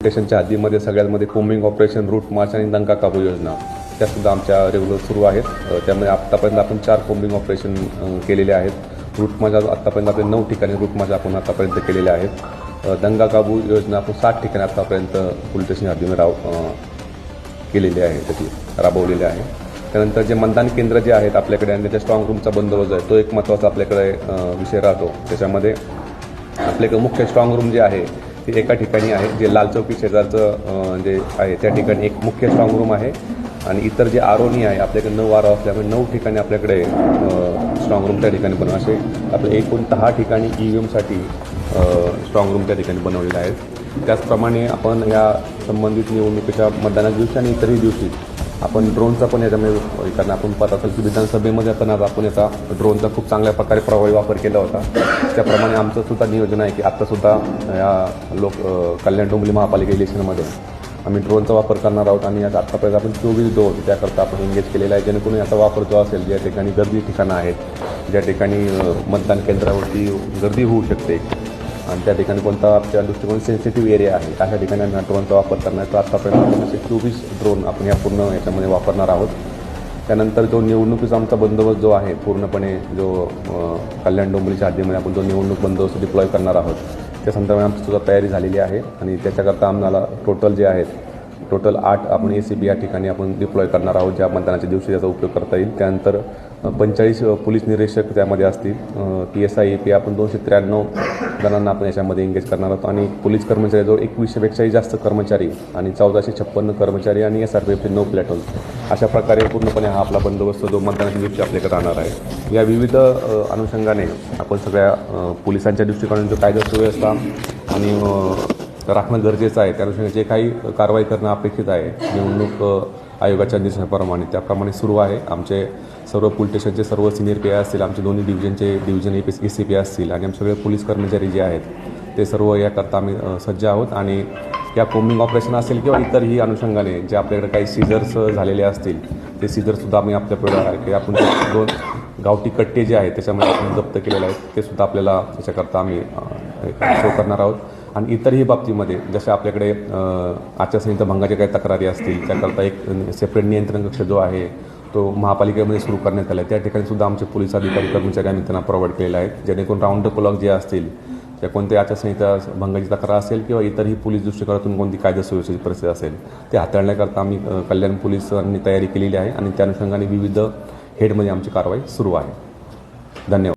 स्टेशनच्या हद्दीमध्ये सगळ्यांमध्ये combing operation, route march आणि दंगा काबू योजना त्यासुद्धा आमच्या रेग्युलर सुरू आहेत. त्यामुळे आत्तापर्यंत आपण 4 कोम्बिंग ऑपरेशन केलेले आहेत. रूट मार्च आत्तापर्यंत आपण 9 ठिकाणी रूट मार्च आपण आत्तापर्यंत केलेले आहेत. दंगा काबू योजना आपण 60 ठिकाणी आत्तापर्यंत पोलीस स्टेशन हद्दीमध्ये केलेली आहे, त्याची राबवलेली आहे. त्यानंतर जे मतदान केंद्र जे आहेत आपल्याकडे आणि त्याच्या स्ट्रॉंग रूमचा बंदोबस्त आहे, तो एक महत्त्वाचा आपल्याकडे विषय राहतो. त्याच्यामध्ये आपल्याकडे मुख्य स्ट्रॉंग रूम जे आहे ते एका ठिकाणी आहे, जे लाल चौकी शेजारचं जे आहे त्या ठिकाणी एक मुख्य स्ट्रॉंग रूम आहे. आणि इतर जे आरोनी आहे आपल्याकडे 9 आरो असल्यामुळे 9 ठिकाणी आपल्याकडे स्ट्रॉंग रूम त्या ठिकाणी बनवून असे आपले एकूण 10 ठिकाणी EVMसाठी स्ट्रॉंग रूम त्या ठिकाणी बनवलेले आहेत. त्याचप्रमाणे आपण या संबंधित निवडणुकीच्या मतदानाच्या दिवशी आणि इतरही दिवशी आपण ड्रोनचा पण याच्यामध्ये कारण आपण पाहत असेल की विधानसभेमध्ये असताना आपण याचा ड्रोनचा खूप चांगल्या प्रकारे प्रभावी वापर केला होता. त्याप्रमाणे आमचं सुद्धा नियोजन आहे की आत्तासुद्धा या कल्याण डोंबिवली महापालिका इलेक्शनमध्ये आम्ही ड्रोनचा वापर करणार आहोत. आणि याचा आत्तापर्यंत आपण 24 ड्रोन त्याकरता आपण एंगेज केलेला आहे, जेणेकरून याचा वापर जो असेल ज्या ठिकाणी गर्दी ठिकाणं आहेत, ज्या ठिकाणी मतदान केंद्रावरती गर्दी होऊ शकते आणि त्या ठिकाणी कोणता आपल्या दृष्टिकोन सेन्सिटिव्ह एरिया आहे अशा ठिकाणी आम्ही ड्रोनचा वापर करणार आहे. तर आत्तापर्यंत आपण असे 24 ड्रोन आपण या पूर्ण याच्यामध्ये वापरणार आहोत. त्यानंतर जो निवडणुकीचा आमचा बंदोबस्त जो आहे पूर्णपणे जो कल्याण डोंबिवलीच्या हद्दीमध्ये आपण जो निवडणूक बंदोबस्त डिप्लॉय करणार आहोत त्या संदर्भात आमची सुद्धा तयारी झालेली आहे. आणि त्याच्याकरता आम्हाला टोटल जे आहेत 8 आपण ACB या ठिकाणी आपण डिप्लॉय करणार आहोत, ज्या मतदानाच्या दिवशी त्याचा उपयोग करता येईल. त्यानंतर 45 पोलीस निरीक्षक त्यामध्ये असतील. PSI AP आपण 293 जणांना आपण याच्यामध्ये एंगेज करणार आहोत. आणि पोलीस कर्मचारीजवळ 2100पेक्षाही जास्त कर्मचारी आणि 1456 कर्मचारी आणि SRPF 9 प्लॅटून अशा प्रकारे पूर्णपणे हा आपला बंदोबस्त जो मतदानाच्या दिवशी आपल्याकडे राहणार आहे. या विविध अनुषंगाने आपण सगळ्या पोलिसांच्या दृष्टिकोनातून जो कायदा सुव्यवस्था आणि राखणं गरजेचं आहे, त्या अनुषंगाने जे काही कारवाई करणं अपेक्षित आहे निवडणूक आयोगाच्या निर्देशाप्रमाणे त्याप्रमाणे सुरू आहे. आमचे सर्व पोलीस स्टेशनचे सर्व सिनियर PI असतील, आमचे दोन्ही डिव्हिजन ACP असतील आणि आमचे सगळे पोलीस कर्मचारी जे आहेत ते सर्व याकरता आम्ही सज्ज आहोत. आणि या कोम्बिंग ऑपरेशन असेल किंवा इतरही अनुषंगाने जे आपल्याकडे काही सीझर्स झालेले असतील ते सीझरसुद्धा आम्ही आपल्याकडे आहे की आपण 2 गावठी कट्टे जे आहेत त्याच्यामध्ये आपण जप्त केलेले आहेत ते सुद्धा आपल्याला त्याच्याकरता आम्ही शो करणार आहोत. आणि इतरही बाबतीमध्ये जसे आपल्याकडे आचारसंहिता भंगाच्या काही तक्रारी असतील त्याकरता एक सेपरेट नियंत्रण कक्ष जो आहे तो महापालिकेमध्ये सुरू करण्यात आला आहे. त्या ठिकाणी सुद्धा आमचे पोलीस अधिकारी कर्मचारी आम्ही त्यांना प्रोव्हाइड केलेले आहेत, जेणेकरून राऊंड द क्लॉक जे असतील त्या कोणत्या आचारसंहिता भंगाची तक्रार असेल किंवा इतरही पोलीस दृष्टिकोनातून कोणती कायदा सुव्यवस्थेची परिस्थिती असेल ते हाताळण्याकरता आम्ही कल्याण पोलिसांनी तयारी केलेली आहे. आणि त्या अनुषंगाने विविध हेडमध्ये आमची कारवाई सुरू आहे. धन्यवाद.